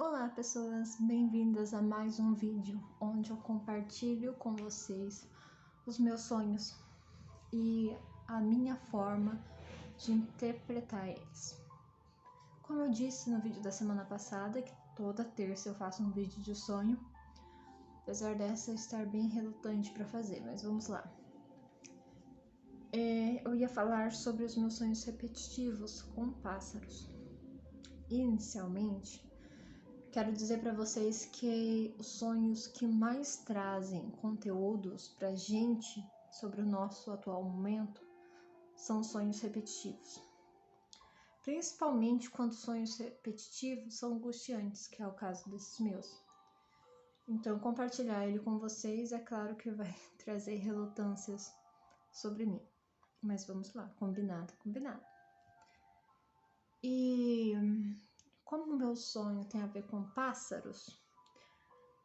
Olá pessoas, bem-vindas a mais um vídeo onde eu compartilho com vocês os meus sonhos e a minha forma de interpretar eles. Como eu disse no vídeo da semana passada, que toda terça eu faço um vídeo de sonho, apesar dessa eu estar bem relutante para fazer, mas vamos lá. Eu ia falar sobre os meus sonhos repetitivos com pássaros. Inicialmente, quero dizer para vocês que os sonhos que mais trazem conteúdos pra gente sobre o nosso atual momento são sonhos repetitivos. Principalmente quando sonhos repetitivos são angustiantes, que é o caso desses meus. Então, compartilhar ele com vocês é claro que vai trazer relutâncias sobre mim. Mas vamos lá, combinado. E como o meu sonho tem a ver com pássaros,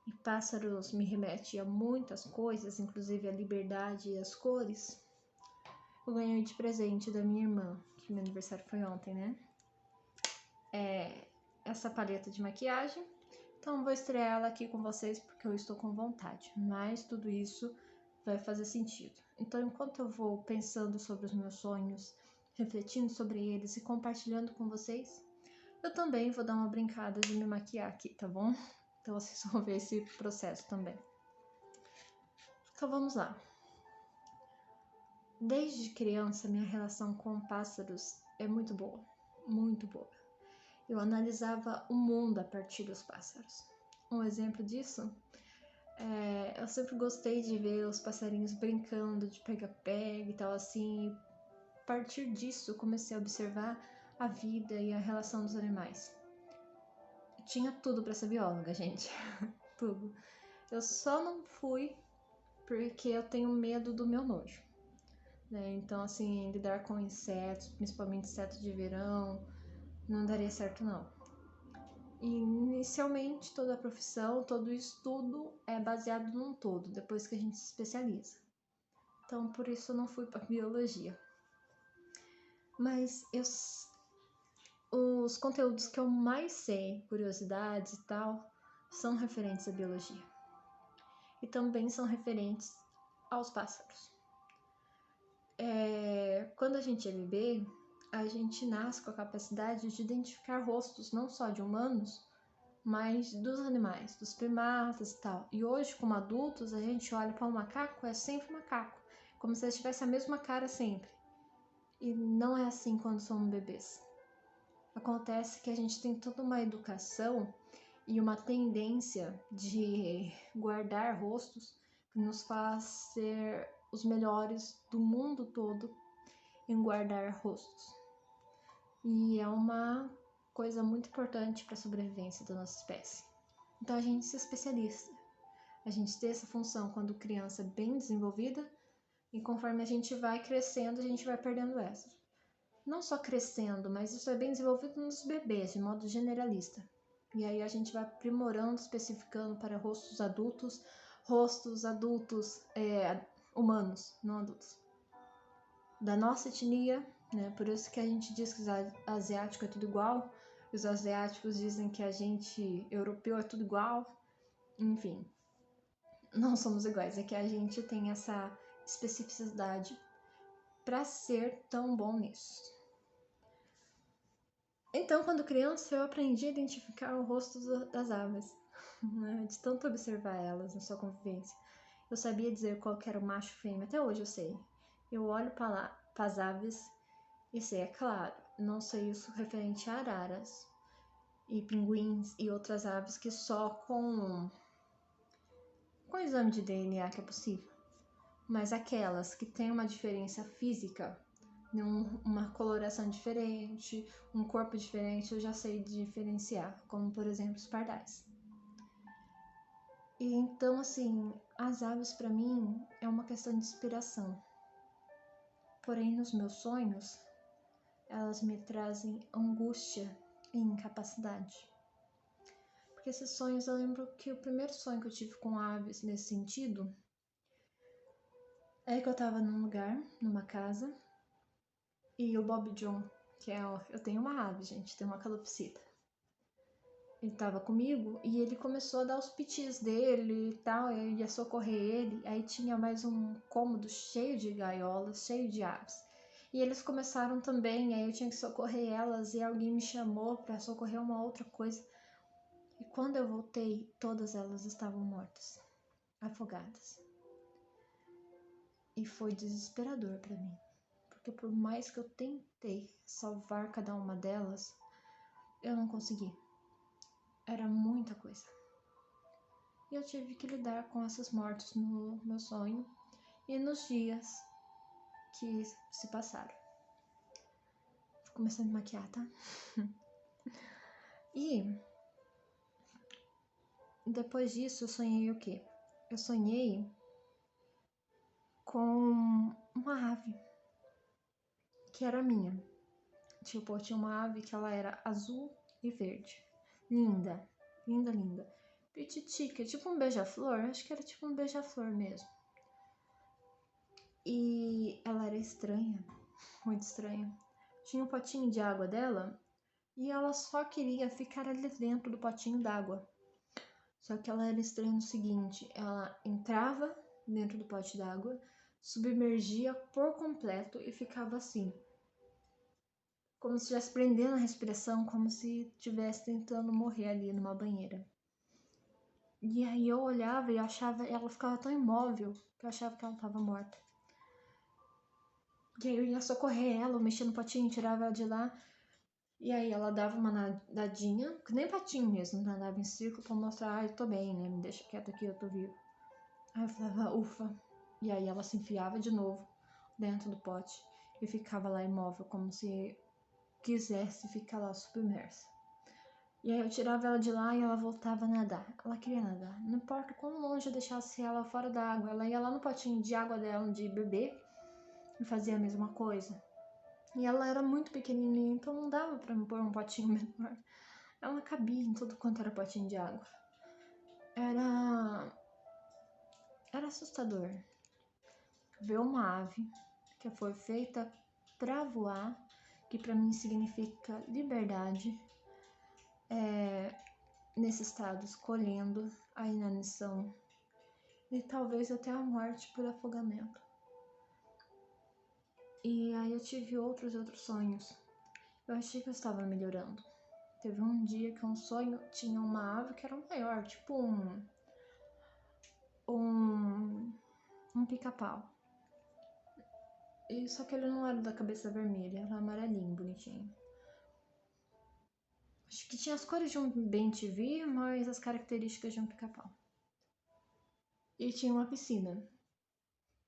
e pássaros me remete a muitas coisas, inclusive a liberdade e as cores, eu ganhei de presente da minha irmã, que meu aniversário foi ontem, né? Essa paleta de maquiagem. Então vou estrear ela aqui com vocês porque eu estou com vontade, mas tudo isso vai fazer sentido. Então enquanto eu vou pensando sobre os meus sonhos, refletindo sobre eles e compartilhando com vocês, eu também vou dar uma brincada de me maquiar aqui, tá bom? Então vocês vão ver esse processo também. Então vamos lá. Desde criança, minha relação com pássaros é muito boa, muito boa. Eu analisava o mundo a partir dos pássaros. Um exemplo disso eu sempre gostei de ver os passarinhos brincando de pega-pega e tal assim. A partir disso, comecei a observar a vida e a relação dos animais. Eu tinha tudo para ser bióloga, gente, tudo. Eu só não fui porque eu tenho medo do meu nojo, né? Então, assim, lidar com insetos, principalmente insetos de verão, não daria certo, não. E, inicialmente, toda a profissão, todo o estudo é baseado num todo, depois que a gente se especializa. Então, por isso eu não fui para biologia. Mas os conteúdos que eu mais sei, curiosidades e tal, são referentes à biologia. E também são referentes aos pássaros. Quando a gente é bebê, a gente nasce com a capacidade de identificar rostos não só de humanos, mas dos animais, dos primatas e tal. E hoje, como adultos, a gente olha para um macaco, é sempre macaco, como se eles tivessem a mesma cara sempre. E não é assim quando somos bebês. Acontece que a gente tem toda uma educação e uma tendência de guardar rostos que nos faz ser os melhores do mundo todo em guardar rostos. E é uma coisa muito importante para a sobrevivência da nossa espécie. Então a gente se especializa. A gente tem essa função quando criança bem desenvolvida e conforme a gente vai crescendo, a gente vai perdendo essa. Não só crescendo, mas isso é bem desenvolvido nos bebês, de modo generalista. E aí a gente vai aprimorando, especificando para rostos adultos humanos, não adultos. Da nossa etnia, né? Por isso que a gente diz que os asiáticos é tudo igual, os asiáticos dizem que a gente europeu é tudo igual, enfim, não somos iguais, é que a gente tem essa especificidade para ser tão bom nisso. Então, quando criança, eu aprendi a identificar o rosto das aves, né? De tanto observar elas na sua convivência. Eu sabia dizer qual que era o macho e fêmea, até hoje eu sei. Eu olho para as aves e sei, é claro, não sei isso referente a araras e pinguins e outras aves que só com exame de DNA que é possível. Mas aquelas que têm uma diferença física, uma coloração diferente, um corpo diferente, eu já sei diferenciar, como por exemplo os pardais. E então, assim, as aves para mim é uma questão de inspiração. Porém, nos meus sonhos, elas me trazem angústia e incapacidade. Porque esses sonhos, eu lembro que o primeiro sonho que eu tive com aves nesse sentido é que eu tava num lugar, numa casa, e o Bob John, que eu tenho uma ave, gente, tem uma calopsita. ele tava comigo e ele começou a dar os pitis dele e tal, eu ia socorrer ele, aí tinha mais um cômodo cheio de gaiolas, cheio de aves. E eles começaram também, aí eu tinha que socorrer elas e alguém me chamou para socorrer uma outra coisa. E quando eu voltei, todas elas estavam mortas, afogadas. E foi desesperador para mim, porque por mais que eu tentei salvar cada uma delas, eu não consegui. Era muita coisa. E eu tive que lidar com essas mortes no meu sonho e nos dias que se passaram. Vou começar a me maquiar, tá? E depois disso eu sonhei o quê? Eu sonhei com uma ave que era minha. Tipo, tinha uma ave que ela era azul e verde. Linda, linda, linda. Pititica, tipo um beija-flor. Acho que era tipo um beija-flor mesmo. E ela era estranha, muito estranha. Tinha um potinho de água dela e ela só queria ficar ali dentro do potinho d'água. Só que ela era estranha no seguinte, ela entrava dentro do pote d'água, submergia por completo e ficava assim, como se estivesse prendendo a respiração, como se estivesse tentando morrer ali numa banheira. E aí eu olhava e achava, ela ficava tão imóvel que eu achava que ela estava morta. E aí eu ia socorrer ela, eu mexia no potinho, tirava ela de lá. E aí ela dava uma nadadinha, que nem patinho mesmo, nadava em círculo pra mostrar, eu tô bem, né? Me deixa quieta aqui, eu tô vivo. Aí eu falava, ufa. E aí ela se enfiava de novo dentro do pote e ficava lá imóvel, como se quisesse ficar lá submersa. E aí eu tirava ela de lá e ela voltava a nadar. Ela queria nadar. Não importa quão longe eu deixasse ela fora da água, ela ia lá no potinho de água dela, de bebê, e fazia a mesma coisa. E ela era muito pequenininha, então não dava pra me pôr um potinho menor. Ela cabia em tudo quanto era potinho de água. Era assustador ver uma ave que foi feita para voar, que para mim significa liberdade, nesse estado escolhendo a inanição e talvez até a morte por afogamento. E aí eu tive outros sonhos. Eu achei que eu estava melhorando. Teve um dia que um sonho tinha uma ave que era maior, tipo um pica-pau. E só que ele não era da cabeça vermelha, era amarelinho, bonitinho. Acho que tinha as cores de um bem-te-vi, mas as características de um pica-pau. E tinha uma piscina.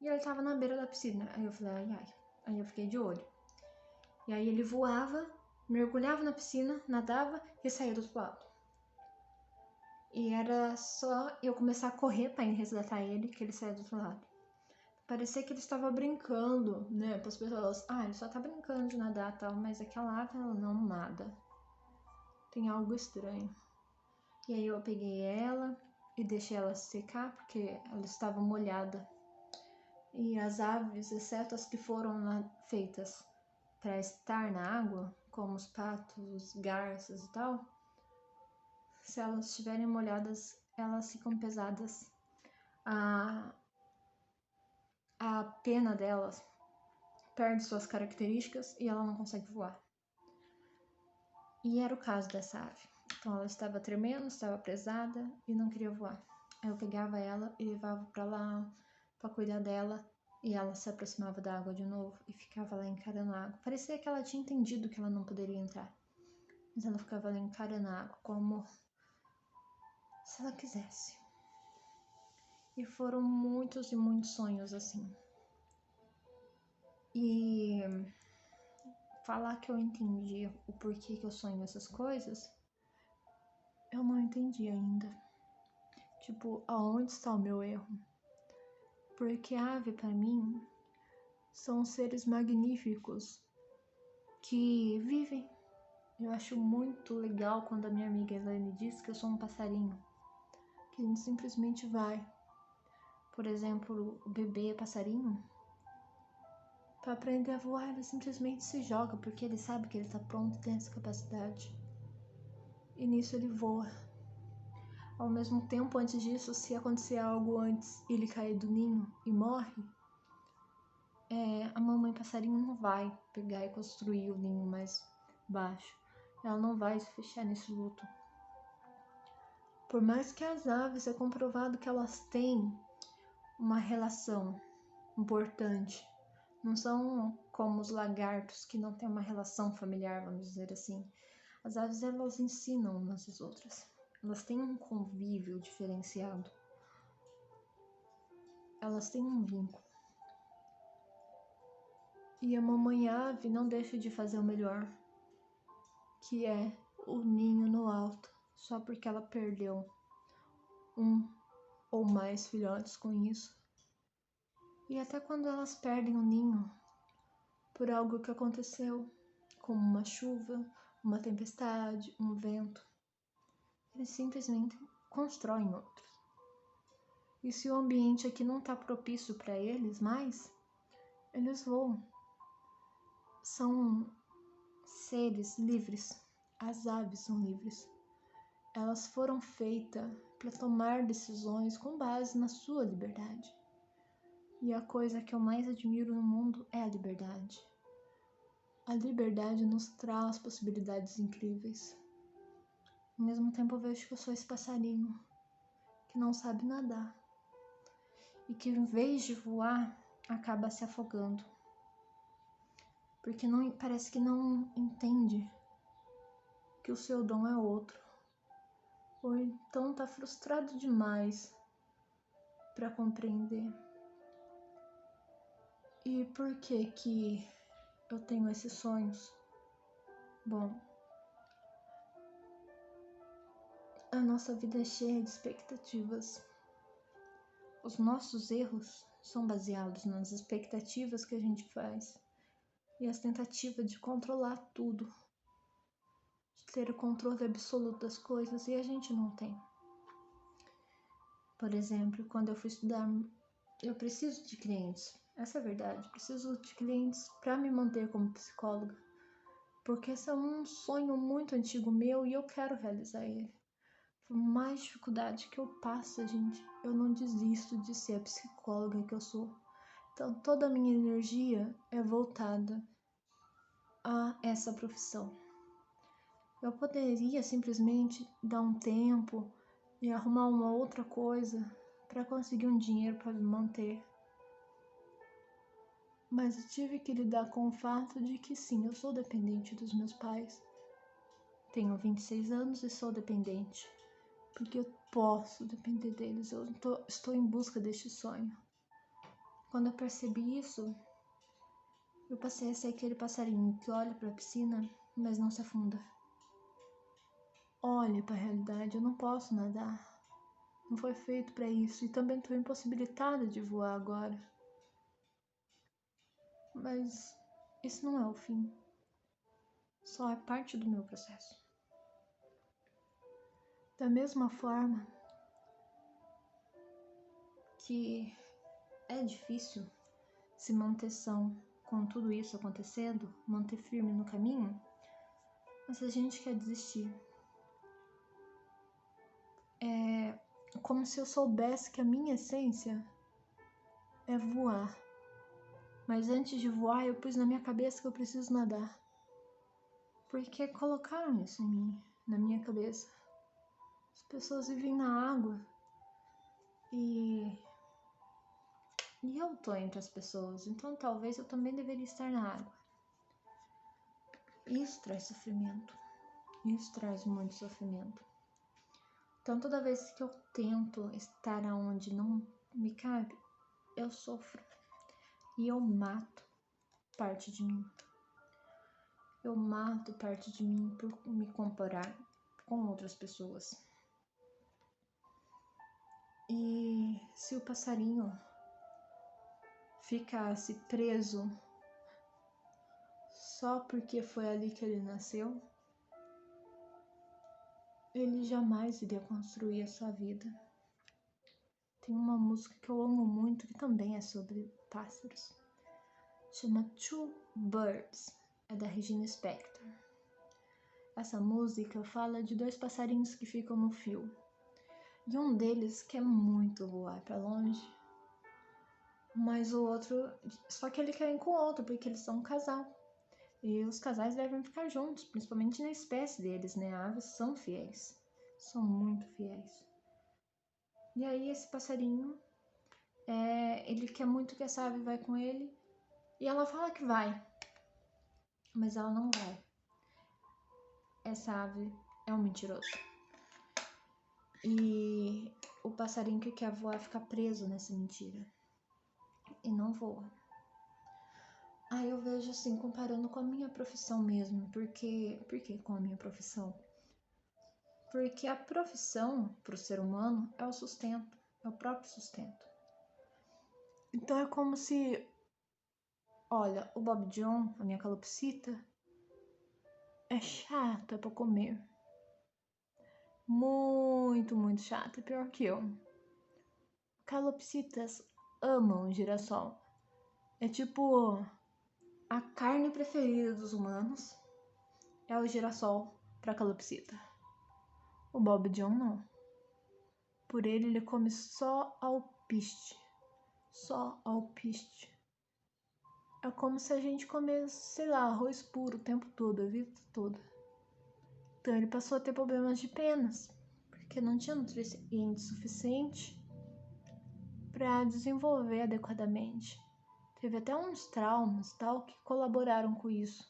E ele tava na beira da piscina. Aí eu falei, ai, ai. Aí eu fiquei de olho. E aí ele voava, mergulhava na piscina, nadava e saía do outro lado. E era só eu começar a correr pra ir resgatar ele, que ele saía do outro lado. Parecia que ele estava brincando, né? Para as pessoas, ele só tá brincando de nadar e tal, mas aquela ave, ela não nada. Tem algo estranho. E aí eu peguei ela e deixei ela secar, porque ela estava molhada. E as aves, exceto as que foram feitas para estar na água, como os patos, garças e tal, se elas estiverem molhadas, elas ficam pesadas. A pena delas perde suas características e ela não consegue voar. E era o caso dessa ave. Então ela estava tremendo, estava pesada e não queria voar. Aí eu pegava ela e levava para lá para cuidar dela e ela se aproximava da água de novo e ficava lá encarando a água. Parecia que ela tinha entendido que ela não poderia entrar. Mas ela ficava lá encarando a água como se ela quisesse. E foram muitos e muitos sonhos assim. E falar que eu entendi o porquê que eu sonho essas coisas, eu não entendi ainda. Tipo, aonde está o meu erro? Porque a ave, para mim, são seres magníficos que vivem. Eu acho muito legal quando a minha amiga Elaine diz que eu sou um passarinho, que a gente simplesmente vai. Por exemplo, o bebê passarinho, para aprender a voar, ele simplesmente se joga, porque ele sabe que ele está pronto e tem essa capacidade. e nisso ele voa. Ao mesmo tempo, antes disso, se acontecer algo antes e ele cair do ninho e morre, a mamãe passarinho não vai pegar e construir o ninho mais baixo. Ela não vai se fechar nesse luto. Por mais que as aves é comprovado que elas têm uma relação importante, não são como os lagartos que não têm uma relação familiar, vamos dizer assim. As aves, elas ensinam umas às outras. Elas têm um convívio diferenciado. Elas têm um vínculo. E a mamãe ave não deixa de fazer o melhor, que é o ninho no alto, só porque ela perdeu um ou mais filhotes com isso. E até quando elas perdem o ninho por algo que aconteceu, como uma chuva, uma tempestade, um vento, eles simplesmente constroem outros. E se o ambiente aqui não está propício para eles mais, eles voam. São seres livres. As aves são livres. Elas foram feitas para tomar decisões com base na sua liberdade. E a coisa que eu mais admiro no mundo é a liberdade. A liberdade nos traz possibilidades incríveis. Ao mesmo tempo eu vejo que eu sou esse passarinho que não sabe nadar e que em vez de voar acaba se afogando. Porque parece que não entende que o seu dom é outro. Ou então tá frustrado demais para compreender. E por que eu tenho esses sonhos? Bom, a nossa vida é cheia de expectativas. Os nossos erros são baseados nas expectativas que a gente faz e as tentativas de controlar tudo, de ter o controle absoluto das coisas, e a gente não tem. Por exemplo, quando eu fui estudar, eu preciso de clientes. Essa é a verdade. Preciso de clientes para me manter como psicóloga, porque esse é um sonho muito antigo meu e eu quero realizar ele. Por mais dificuldade que eu passo, gente, eu não desisto de ser a psicóloga que eu sou. Então, toda a minha energia é voltada a essa profissão. Eu poderia simplesmente dar um tempo e arrumar uma outra coisa para conseguir um dinheiro para me manter. Mas eu tive que lidar com o fato de que sim, eu sou dependente dos meus pais. Tenho 26 anos e sou dependente, porque eu posso depender deles, eu estou em busca deste sonho. Quando eu percebi isso, eu passei a ser aquele passarinho que olha para a piscina, mas não se afunda. Olha para a realidade, eu não posso nadar. Não foi feito para isso e também estou impossibilitada de voar agora. Mas isso não é o fim. Só é parte do meu processo. Da mesma forma que é difícil se manter são com tudo isso acontecendo, manter firme no caminho, mas a gente quer desistir. É como se eu soubesse que a minha essência é voar. Mas antes de voar, eu pus na minha cabeça que eu preciso nadar. Porque colocaram isso em mim, na minha cabeça. As pessoas vivem na água e eu tô entre as pessoas, então talvez eu também deveria estar na água. Isso traz sofrimento. Isso traz muito sofrimento. Então toda vez que eu tento estar aonde não me cabe, eu sofro. E eu mato parte de mim. Eu mato parte de mim por me comparar com outras pessoas. E se o passarinho ficasse preso só porque foi ali que ele nasceu, ele jamais iria construir a sua vida. Tem uma música que eu amo muito que também é sobre pássaros. Chama Two Birds, é da Regina Spektor. essa música fala de dois passarinhos que ficam no fio. E um deles quer muito voar para longe, mas o outro, só que ele quer ir com o outro, porque eles são um casal. E os casais devem ficar juntos, principalmente na espécie deles, né? Aves são fiéis, são muito fiéis. E aí esse passarinho, ele quer muito que essa ave vai com ele, e ela fala que vai, mas ela não vai. Essa ave é um mentiroso. E o passarinho que quer voar fica preso nessa mentira e não voa. Aí eu vejo assim, comparando com a minha profissão mesmo. Por que com a minha profissão? Porque a profissão para o ser humano é o sustento, é o próprio sustento. Então é como se, olha, o Bob John, a minha calopsita, é chata para comer. Muito, muito chata, pior que eu. Calopsitas amam girassol. É tipo a carne preferida dos humanos é o girassol para calopsita. O Bob John não. Por ele come só alpiste. Só alpiste. É como se a gente comesse, sei lá, arroz puro o tempo todo, a vida toda. Então ele passou a ter problemas de penas, porque não tinha nutriente suficiente para desenvolver adequadamente. Teve até uns traumas tal que colaboraram com isso.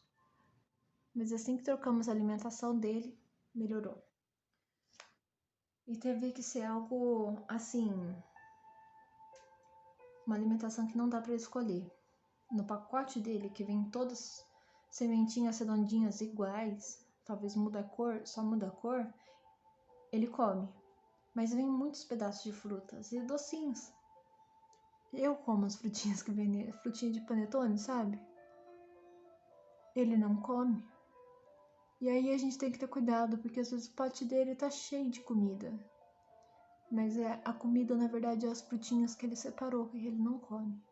Mas assim que trocamos a alimentação dele, melhorou. E teve que ser algo assim, uma alimentação que não dá para escolher. No pacote dele, que vem todas sementinhas redondinhas iguais, talvez muda a cor, só muda a cor, ele come. Mas vem muitos pedaços de frutas e docinhos. Eu como as frutinhas que vem nele, frutinha de panetone, sabe? Ele não come. E aí a gente tem que ter cuidado, porque às vezes o pote dele tá cheio de comida. Mas a comida, na verdade, é as frutinhas que ele separou, que ele não come.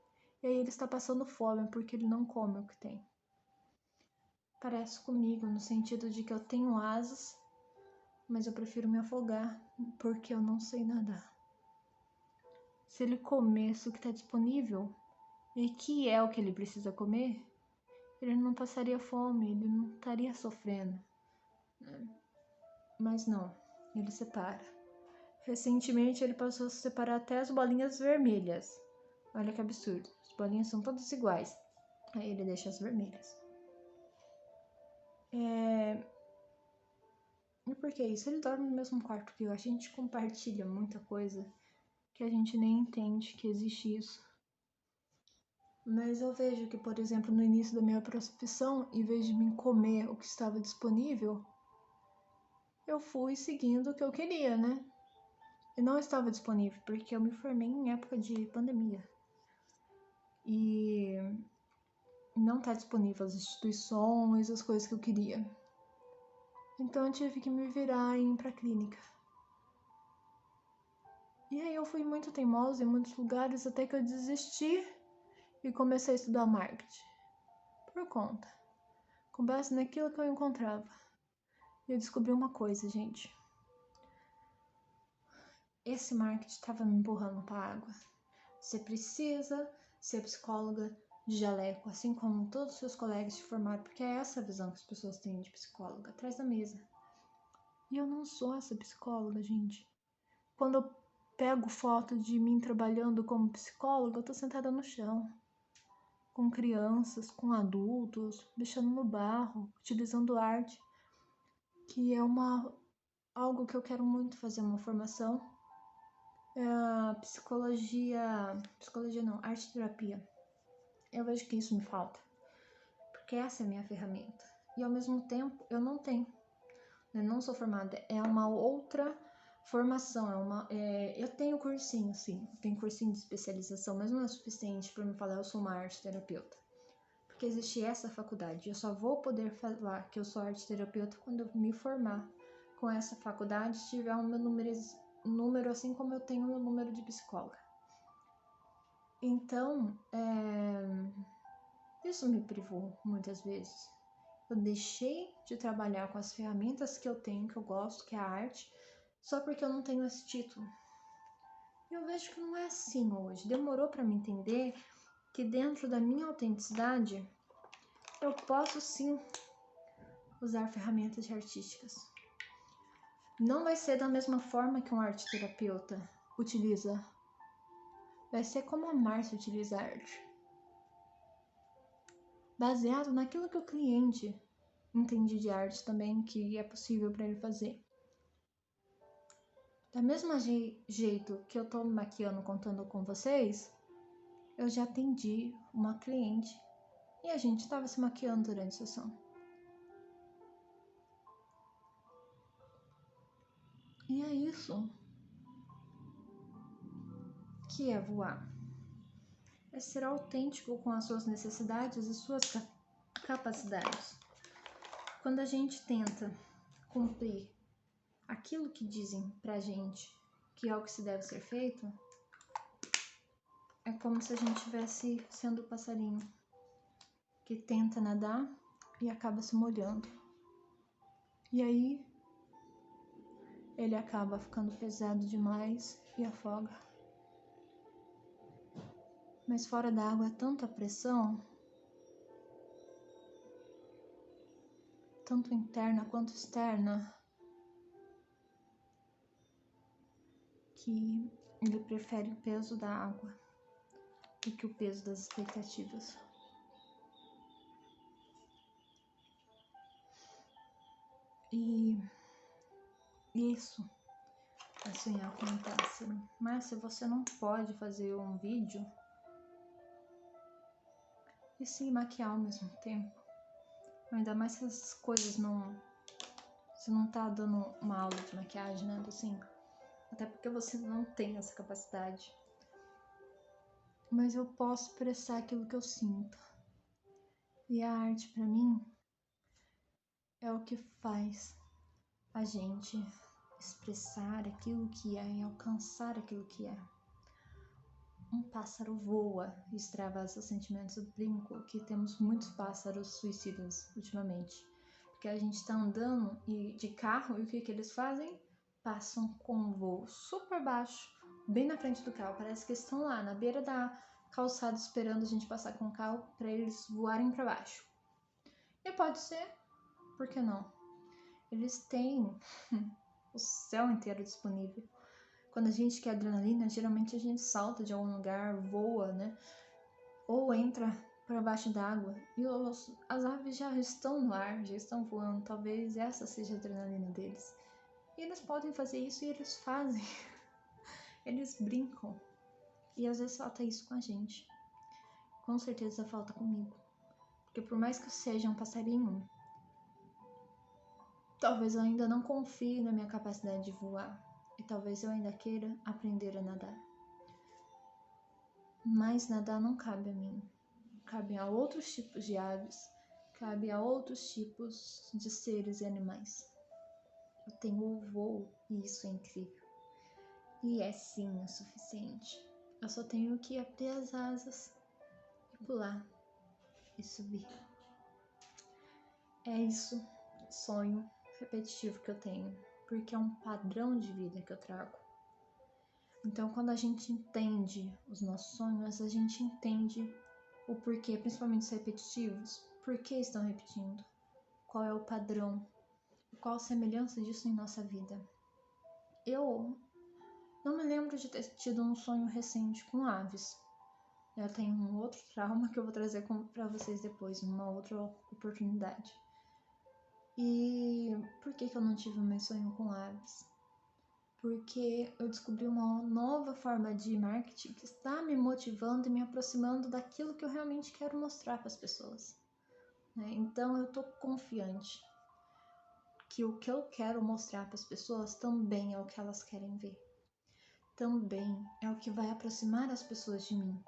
E aí ele está passando fome, porque ele não come o que tem. Parece comigo, no sentido de que eu tenho asas, mas eu prefiro me afogar, porque eu não sei nadar. Se ele comesse o que está disponível, e que é o que ele precisa comer, ele não passaria fome, ele não estaria sofrendo. Mas não, ele separa. Recentemente ele passou a separar até as bolinhas vermelhas. Olha que absurdo, as bolinhas são todas iguais. Aí ele deixa as vermelhas. E por que isso? Ele dorme no mesmo quarto que eu. A gente compartilha muita coisa que a gente nem entende que existe isso. Mas eu vejo que, por exemplo, no início da minha profissão, em vez de me comer o que estava disponível, eu fui seguindo o que eu queria, né? E não estava disponível, porque eu me formei em época de pandemia. E não está disponível as instituições, as coisas que eu queria. Então eu tive que me virar e ir pra clínica. E aí eu fui muito teimosa em muitos lugares até que eu desisti e comecei a estudar marketing. Por conta. Com base naquilo que eu encontrava. E eu descobri uma coisa, gente. Esse marketing estava me empurrando para a água. Você precisa ser psicóloga de jaleco, assim como todos os seus colegas se formaram, porque é essa a visão que as pessoas têm de psicóloga, atrás da mesa. E eu não sou essa psicóloga, gente. Quando eu pego foto de mim trabalhando como psicóloga, eu tô sentada no chão, com crianças, com adultos, mexendo no barro, utilizando arte, que é algo que eu quero muito fazer uma formação. É a psicologia não, arte terapia. Eu vejo que isso me falta, porque essa é a minha ferramenta. E ao mesmo tempo eu não tenho. Eu não sou formada, é uma outra formação, eu tenho cursinho, sim, tenho cursinho de especialização, mas não é suficiente para me falar eu sou uma arte terapeuta. Porque existe essa faculdade, eu só vou poder falar que eu sou arte terapeuta quando eu me formar com essa faculdade, tiver o meu número assim como eu tenho o meu número de psicóloga. Então, isso me privou muitas vezes. Eu deixei de trabalhar com as ferramentas que eu tenho, que eu gosto, que é a arte, só porque eu não tenho esse título. E eu vejo que não é assim hoje. Demorou para me entender que dentro da minha autenticidade, eu posso sim usar ferramentas artísticas. Não vai ser da mesma forma que um arte-terapeuta utiliza. Vai ser como a Márcia utiliza a arte. Baseado naquilo que o cliente entende de arte também, que é possível para ele fazer. Da mesma jeito que eu tô me maquiando contando com vocês, eu já atendi uma cliente e a gente estava se maquiando durante a sessão. E é isso que é voar. É ser autêntico com as suas necessidades e suas capacidades. Quando a gente tenta cumprir aquilo que dizem pra gente que é o que se deve ser feito, é como se a gente estivesse sendo o passarinho que tenta nadar e acaba se molhando. E aí ele acaba ficando pesado demais e afoga. Mas fora da água é tanta pressão, tanto interna quanto externa, que ele prefere o peso da água do que o peso das expectativas. E isso é sonhar com um pássaro. Mas se você não pode fazer um vídeo e se maquiar ao mesmo tempo, ainda mais se essas coisas você não tá dando uma aula de maquiagem, nada assim, até porque você não tem essa capacidade. Mas eu posso expressar aquilo que eu sinto. E a arte pra mim é o que faz a gente expressar aquilo que é e alcançar aquilo que é. Um pássaro voa e extravasa sentimentos. Eu brinco que temos muitos pássaros suicidas ultimamente, porque a gente tá andando de carro e o que eles fazem? Passam com um voo super baixo, bem na frente do carro. Parece que estão lá na beira da calçada esperando a gente passar com o carro para eles voarem para baixo. E pode ser, por que não? Eles têm o céu inteiro disponível. Quando a gente quer adrenalina, geralmente a gente salta de algum lugar, voa, né? Ou entra para baixo d'água. E as aves já estão no ar, já estão voando. Talvez essa seja a adrenalina deles. E eles podem fazer isso e eles fazem. Eles brincam. E às vezes falta isso com a gente. Com certeza falta comigo. Porque por mais que eu seja um passarinho, talvez eu ainda não confie na minha capacidade de voar. E talvez eu ainda queira aprender a nadar. Mas nadar não cabe a mim. Cabe a outros tipos de aves. Cabe a outros tipos de seres e animais. Eu tenho o voo e isso é incrível. E é sim o suficiente. Eu só tenho que abrir as asas e pular e subir. É isso, sonho repetitivo que eu tenho, porque é um padrão de vida que eu trago. Então, quando a gente entende os nossos sonhos, a gente entende o porquê, principalmente os repetitivos, por que estão repetindo, qual é o padrão, qual a semelhança disso em nossa vida. Eu não me lembro de ter tido um sonho recente com aves. Eu tenho um outro trauma que eu vou trazer para vocês depois, uma outra oportunidade. E por que eu não tive mais sonho com aves? Porque eu descobri uma nova forma de marketing que está me motivando e me aproximando daquilo que eu realmente quero mostrar para as pessoas. Então eu estou confiante que o que eu quero mostrar para as pessoas também é o que elas querem ver. Também é o que vai aproximar as pessoas de mim.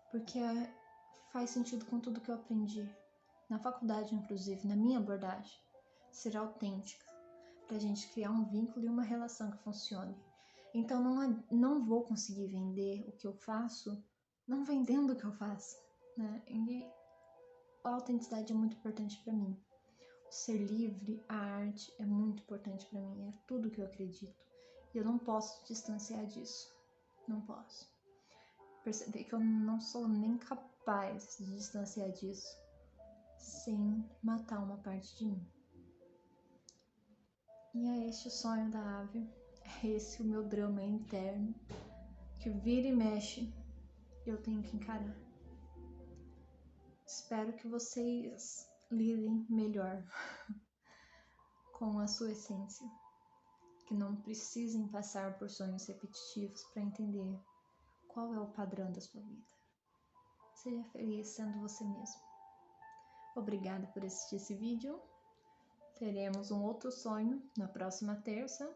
Porque faz sentido com tudo que eu aprendi. Na faculdade, inclusive, na minha abordagem. Ser autêntica. Pra gente criar um vínculo e uma relação que funcione. Então não vou conseguir vender o que eu faço não vendendo o que eu faço, né? E a autenticidade é muito importante para mim. ser livre, a arte é muito importante para mim, é tudo que eu acredito. E eu não posso distanciar disso. Não posso. Perceber que eu não sou nem capaz de distanciar disso sem matar uma parte de mim. E é este o sonho da ave, é esse o meu drama interno, que vira e mexe, eu tenho que encarar. Espero que vocês lidem melhor com a sua essência, que não precisem passar por sonhos repetitivos para entender qual é o padrão da sua vida. Seja feliz sendo você mesmo. Obrigada por assistir esse vídeo. Teremos um outro sonho na próxima terça.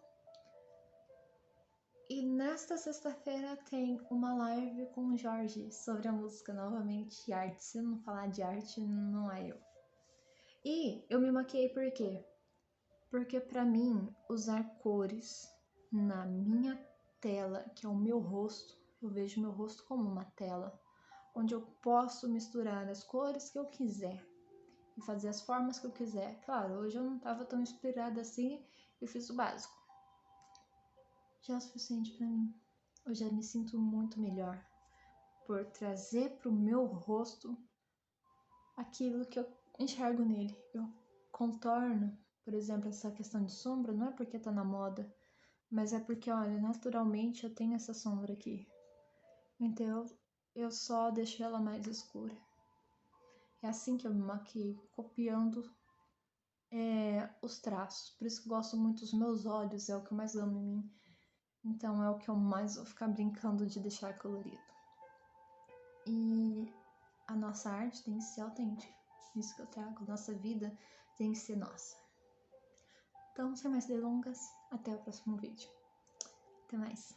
E nesta sexta-feira tem uma live com o Jorge sobre a música novamente, arte. Se eu não falar de arte, não é eu. E eu me maquiei por quê? Porque pra mim, usar cores na minha tela, que é o meu rosto, eu vejo meu rosto como uma tela, onde eu posso misturar as cores que eu quiser e fazer as formas que eu quiser. Claro, hoje eu não estava tão inspirada assim e fiz o básico. Já é o suficiente pra mim. Eu já me sinto muito melhor por trazer pro meu rosto aquilo que eu enxergo nele. Eu contorno, por exemplo, essa questão de sombra, não é porque tá na moda, mas é porque, olha, naturalmente eu tenho essa sombra aqui. Então eu só deixo ela mais escura. É assim que eu me maquio, copiando os traços. Por isso que eu gosto muito dos meus olhos, é o que eu mais amo em mim. Então é o que eu mais vou ficar brincando de deixar colorido. E a nossa arte tem que ser autêntica. Isso que eu trago, nossa vida tem que ser nossa. Então, sem mais delongas, até o próximo vídeo. Até mais.